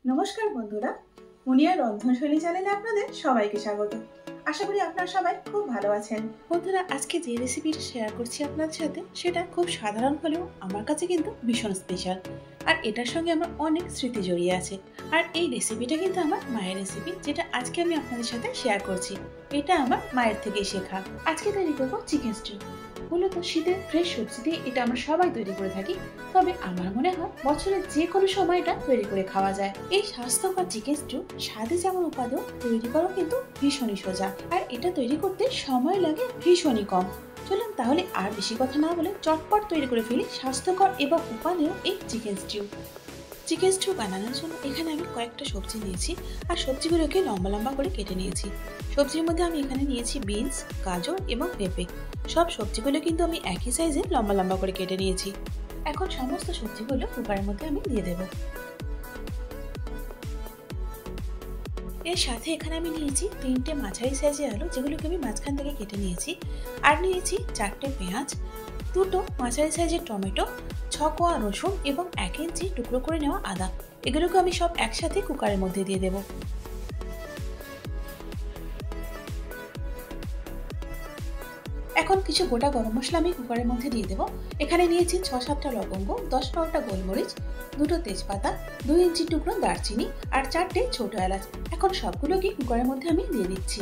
নমস্কার বন্ধুরা, মুনিয়ার রন্ধনশৈলী চ্যানেলে আপনাদের সবাইকে স্বাগত। আশা করি আপনারা সবাই খুব ভালো আছেন। বন্ধুরা, আজকে যে রেসিপিটা শেয়ার করছি আপনাদের সাথে সেটা খুব সাধারণ হলেও আমার কাছে কিন্তু ভীষণ স্পেশাল, আর এটার সঙ্গে আমার অনেক স্মৃতি জড়িয়ে আছে। আর এই রেসিপিটা কিন্তু আমার মায়ের রেসিপি, যেটা আজকে আমি আপনাদের সাথে শেয়ার করছি। এটা আমার মায়ের থেকেই শেখা। আজকে তৈরি করবো চিকেন স্টিউ। মূলত শীতের ফ্রেশ সবজি দিয়ে এটা আমরা সবাই তৈরি করে থাকি, তবে আমার মনে হয় বছরের যে কোনো সময় এটা তৈরি করে খাওয়া যায়। এই স্বাস্থ্যকর চিকেন স্টিউ স্বাদে যেমন উপাদেয়, তৈরি করা কিন্তু ভীষণই সোজা, আর এটা তৈরি করতে সময় লাগে ভীষণই কম। চলুন তাহলে আর বেশি কথা না বলে চটপট তৈরি করে ফেলি স্বাস্থ্যকর এবং উপাদেয় এই চিকেন স্টিউ। চিকেন স্টিউ বানানোর জন্য এখানে আমি কয়েকটা সবজি নিয়েছি, আর সবজিগুলোকে লম্বা লম্বা করে কেটে নিয়েছি। সবজির মধ্যে আমি এখানে নিয়েছি বিনস, গাজর এবং পেঁপে। সব সবজিগুলো কিন্তু আমি একই সাইজে লম্বা লম্বা করে কেটে নিয়েছি। এখন সমস্ত সবজিগুলো কুকারের মধ্যে আমি দিয়ে দেব। এর সাথে এখানে আমি নিয়েছি 3টে মাঝারি সাইজের আলু, যেগুলোকে আমি মাঝখান থেকে কেটে নিয়েছি। আর নিয়েছি 4টে পেঁয়াজ, 2টো মাঝারি সাইজের টমেটো, 6 কোয়া রসুন এবং 1 ইঞ্চি টুকরো করে নেওয়া আদা। এগুলোকে আমি সব একসাথে কুকারের মধ্যে দিয়ে দেব। এখন কিছু গোটা গরম মশলা আমি কুকারের মধ্যে দিয়ে দেবো। এখানে নিয়েছি 6-7টা লবঙ্গ, 10-12টা গোলমরিচ, 2টো তেজপাতা, 2 ইঞ্চি টুকরো দারচিনি আর 4টে ছোট এলাচ। এখন সবগুলোকে কুকারের মধ্যে আমি দিয়ে দিচ্ছি।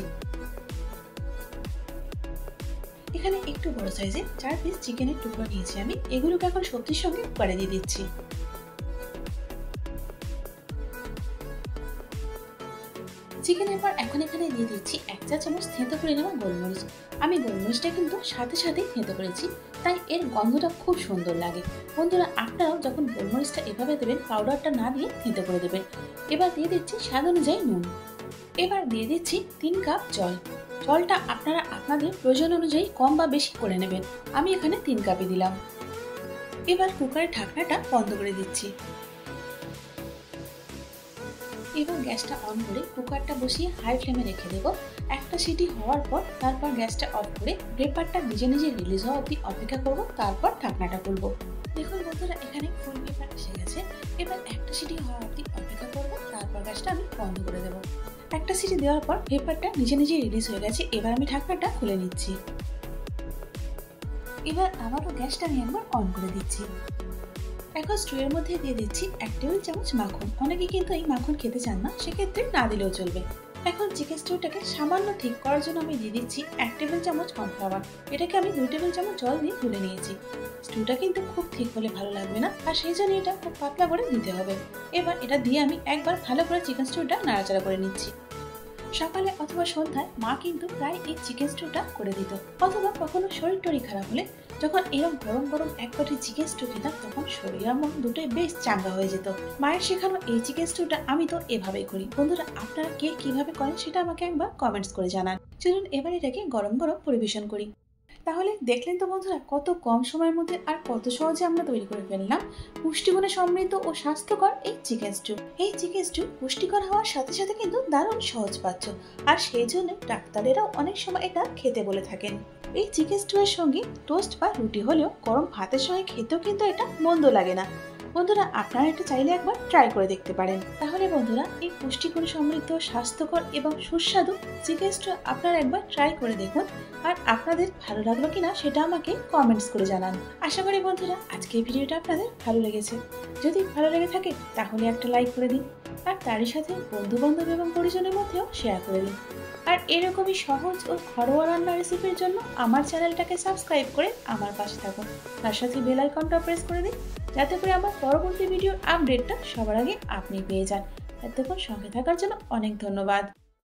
এখানে একটু বড় সাইজে 4 পিস চিকেনের টুকরো নিয়েছি আমি, এগুলোকে এখন সবজির সঙ্গে কুকারে দিয়ে দিচ্ছি। চিকেনের পর এখন এখানে দিয়ে দিচ্ছি 1 চা চামচ থেঁতো করে নেওয়া গোলমরিচ। আমি গোলমরিচটা কিন্তু সাথে সাথেই থেঁতো করেছি, তাই এর গন্ধটা খুব সুন্দর লাগে। বন্ধুরা, আপনারাও যখন গোলমরিচটা এভাবে দেবেন, পাউডারটা না দিয়ে থেঁতো করে দেবেন। এবার দিয়ে দিচ্ছি স্বাদ অনুযায়ী নুন। এবার দিয়ে দিচ্ছি 3 কাপ জল। জলটা আপনারা আপনাদের প্রয়োজন অনুযায়ী কম বা বেশি করে নেবেন। আমি এখানে 3 কাপই দিলাম। এবার কুকারের ঢাকনাটা বন্ধ করে দিচ্ছি। এবার গ্যাসটা অন করে কুকারটা বসিয়ে হাই ফ্লেমে রেখে দেবো। একটা সিটি হওয়ার পর তারপর গ্যাসটা অফ করে পেপারটা নিজে নিজে রিলিজ হওয়া অবধি অপেক্ষা করব, তারপর ঢাকনাটা খুলবো। দেখুন বন্ধুরা, এখানে ফুল পেপার এসে গেছে। এবার একটা সিটি হওয়া অবধি অপেক্ষা করব, তারপর গ্যাসটা আমি বন্ধ করে দেবো। একটা সিটি দেওয়ার পর পেপারটা নিজে নিজে রিলিজ হয়ে গেছে। এবার আমি ঢাকনাটা খুলে নিচ্ছি। এবার আবারও গ্যাসটা আমি একবার অন করে দিচ্ছি। এখন স্টুয়ের মধ্যে দিয়ে দিচ্ছি 1 টেবিল চামচ মাখন। অনেকে কিন্তু এই মাখন খেতে চান না, সেক্ষেত্রে না দিলেও চলবে। এখন চিকেন স্টিউটাকে সামান্য ঠিক করার জন্য আমি দিয়ে দিচ্ছি 1 টেবিল চামচ কর্নফ্লাওয়ার। এটাকে আমি 2 টেবিল চামচ জল দিয়ে গুলে নিয়েছি। স্টিউটা কিন্তু খুব ঠিক হলে ভালো লাগবে না, আর সেই জন্য এটা খুব পাতলা করে দিতে হবে। এবার এটা দিয়ে আমি একবার ভালো করে চিকেন স্টিউটা নাড়াচাড়া করে নিচ্ছি। সকালে অথবা সন্ধ্যায় মা কিন্তু প্রায় এই চিকেন স্টিউটা করে দিত, অথবা কখনো শরীর টরীর খারাপ হলে যখন এরকম গরম গরম এক বাটি চিকেন স্টিউ খেতাম, তখন শরীর আর মন দুটোই বেশ চাঙ্গা হয়ে যেত। মায়ের শেখানো এই চিকেন স্টিউটা আমি তো এভাবেই করি। বন্ধুরা, আপনারা কে কিভাবে করেন সেটা আমাকে একবার কমেন্টস করে জানান। চলুন এবার এটাকে গরম গরম পরিবেশন করি। তাহলে দেখলেন তো বন্ধুরা, কত কম সময়ের মধ্যে আর কত সহজে আমরা তৈরি করে ফেললাম পুষ্টিগুণে সমৃদ্ধ ও স্বাস্থ্যকর এই চিকেন স্টিউ। এই চিকেন স্টিউ পুষ্টিকর হওয়ার সাথে সাথে কিন্তু দারুণ সহজপাচ্য, আর সেই জন্য ডাক্তারেরাও অনেক সময় এটা খেতে বলে থাকেন। এই চিকেন স্টিউ এর সঙ্গে টোস্ট বা রুটি হলেও গরম ভাতের সঙ্গে খেতেও কিন্তু এটা মন্দ লাগে না। বন্ধুরা, আপনারা এটা চাইলে একবার ট্রাই করে দেখতে পারেন। তাহলে বন্ধুরা, এই পুষ্টিগুণ সমৃদ্ধ, স্বাস্থ্যকর এবং সুস্বাদু চিকেন স্টিউ আপনারা একবার ট্রাই করে দেখুন, আর আপনাদের ভালো লাগলো কিনা সেটা আমাকে কমেন্টস করে জানান। আশা করি বন্ধুরা, আজকের ভিডিওটা আপনাদের ভালো লেগেছে। যদি ভালো লেগে থাকে তাহলে একটা লাইক করে দিন, আর তারই সাথে বন্ধু বান্ধব এবং পরিজনের মধ্যেও শেয়ার করে দিন। আর এরকমই সহজ ও ঘরোয়া রান্নার রেসিপির জন্য আমার চ্যানেলটাকে সাবস্ক্রাইব করে আমার পাশে থাকুন। তার সাথে বেল আইকনটা প্রেস করে দিন, যাতে করে আমার পরবর্তী ভিডিওর আপডেটটা সবার আগে আপনি পেয়ে যান। এতক্ষণ সঙ্গে থাকার জন্য অনেক ধন্যবাদ।